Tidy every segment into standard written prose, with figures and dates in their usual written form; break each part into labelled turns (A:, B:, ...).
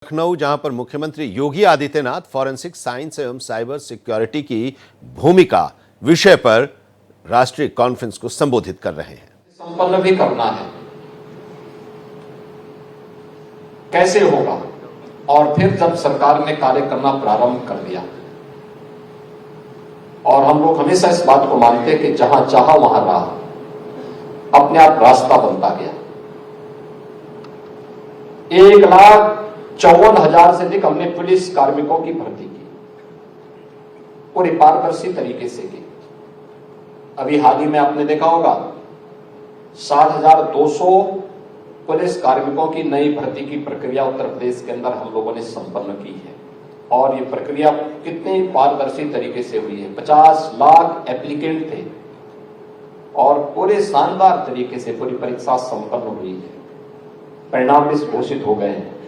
A: लखनऊ, जहां पर मुख्यमंत्री योगी आदित्यनाथ फॉरेंसिक साइंस एवं साइबर सिक्योरिटी की भूमिका विषय पर राष्ट्रीय कॉन्फ्रेंस को संबोधित कर रहे हैं।
B: संपन्न भी करना है, कैसे होगा। और फिर जब सरकार ने कार्य करना प्रारंभ कर दिया, और हम लोग हमेशा इस बात को मानते कि जहां चाहा वहां राह, अपने आप रास्ता बनता गया। 1,54,000 से अधिक हमने पुलिस कार्मिकों की भर्ती की, पूरी पारदर्शी तरीके से की। अभी हाल ही में आपने देखा होगा 60,200 पुलिस कार्मिकों की नई भर्ती की प्रक्रिया उत्तर प्रदेश के अंदर हम लोगों ने संपन्न की है। और ये प्रक्रिया कितनी पारदर्शी तरीके से हुई है। 50 लाख एप्लीकेंट थे और पूरे शानदार तरीके से पूरी परीक्षा संपन्न हुई है। परिणाम भी घोषित हो गए हैं।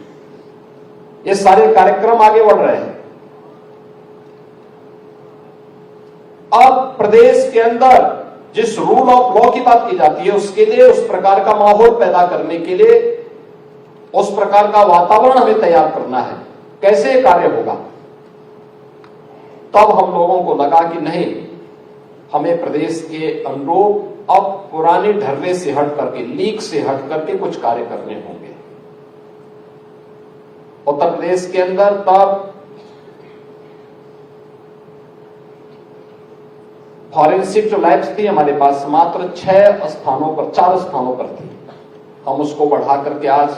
B: ये सारे कार्यक्रम आगे बढ़ रहे हैं। अब प्रदेश के अंदर जिस रूल ऑफ लॉ की बात की जाती है, उसके लिए उस प्रकार का माहौल पैदा करने के लिए उस प्रकार का वातावरण हमें तैयार करना है। कैसे कार्य होगा? तब हम लोगों को लगा कि नहीं, हमें प्रदेश के अनुरूप अब पुराने ढर्रे से हट करके, लीक से हट करके कुछ कार्य करने होंगे। उत्तर प्रदेश के अंदर तब फॉरेंसिक जो लैब्स थी हमारे पास मात्र 4 स्थानों पर थी। हम उसको बढ़ा करके आज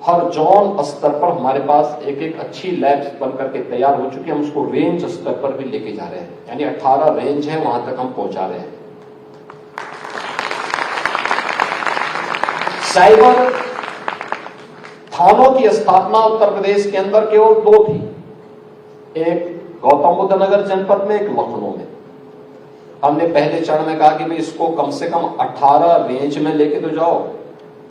B: हर जोन स्तर पर हमारे पास एक अच्छी लैब्स बनकर के तैयार हो चुकी है। हम उसको रेंज स्तर पर भी लेके जा रहे हैं, यानी 18 रेंज है, वहां तक हम पहुंचा रहे हैं। साइबर थानों की स्थापना उत्तर प्रदेश के अंदर केवल 2 थी, एक गौतम बुद्ध नगर जनपद में, एक लखनऊ में। हमने पहले चरण में कहा कि भाई इसको कम से कम 18 रेंज में लेके तो जाओ।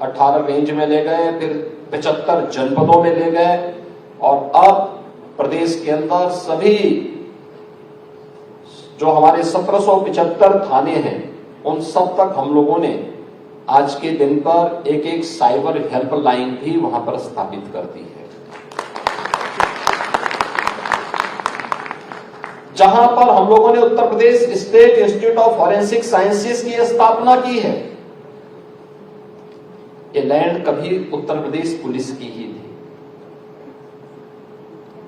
B: 18 रेंज में ले गए, फिर 75 जनपदों में ले गए, और अब प्रदेश के अंदर सभी जो हमारे 1775 थाने हैं, उन सब तक हम लोगों ने आज के दिन पर एक साइबर हेल्पलाइन भी वहां पर स्थापित कर दी है, जहां पर हम लोगों ने Uttar Pradesh state institute of forensic sciences की स्थापना की है। ये लैंड कभी उत्तर प्रदेश पुलिस की ही थी,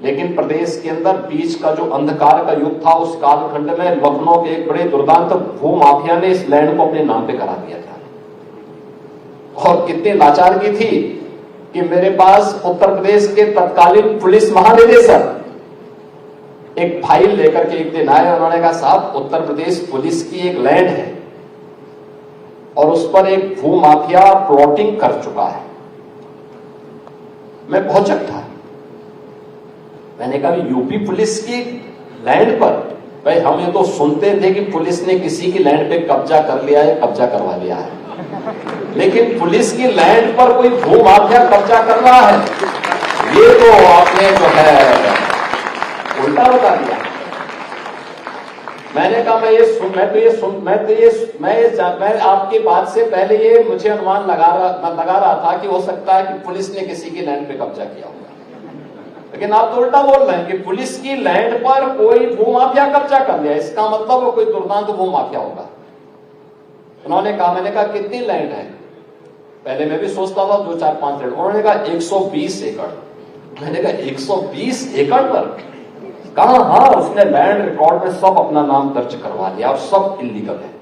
B: लेकिन प्रदेश के अंदर बीच का जो अंधकार का युग था, उस कालखंड में लखनऊ के एक बड़े दुर्दांत भूमाफिया ने इस लैंड को अपने नाम पे करा दिया था। और कितनी लाचारगी थी कि मेरे पास उत्तर प्रदेश के तत्कालीन पुलिस महानिदेशक एक फाइल लेकर के एक दिन आए। उन्होंने कहा, साहब उत्तर प्रदेश पुलिस की एक लैंड है और उस पर एक भूमाफिया प्लॉटिंग कर चुका है। मैं भौचक था। मैंने कहा, यूपी पुलिस की लैंड पर? भाई हम ये तो सुनते थे कि पुलिस ने किसी की लैंड पे कब्जा कर लिया है, कब्जा करवा लिया है, लेकिन पुलिस की लैंड पर कोई भूमाफिया कब्जा कर रहा है, ये तो आपने जो है उल्टा बता दिया। मैंने कहा, मैं आपकी बात से पहले ये मुझे अनुमान लगा रहा था कि हो सकता है कि पुलिस ने किसी की लैंड पे कब्जा किया होगा, लेकिन आप तो उल्टा बोल रहे हैं कि पुलिस की लैंड पर कोई भूमाफिया कब्जा कर लिया। इसका मतलब वो कोई दुर्दांत भूमाफिया होगा। उन्होंने कहा, मैंने कहा कितनी लैंड है? पहले मैं भी सोचता था 2, 4, 5 एकड़। उन्होंने कहा 120 एकड़। मैंने कहा 120 एकड़ पर? कहा हाँ, उसने लैंड रिकॉर्ड में सब अपना नाम दर्ज करवा लिया और सब इल्लीगल है।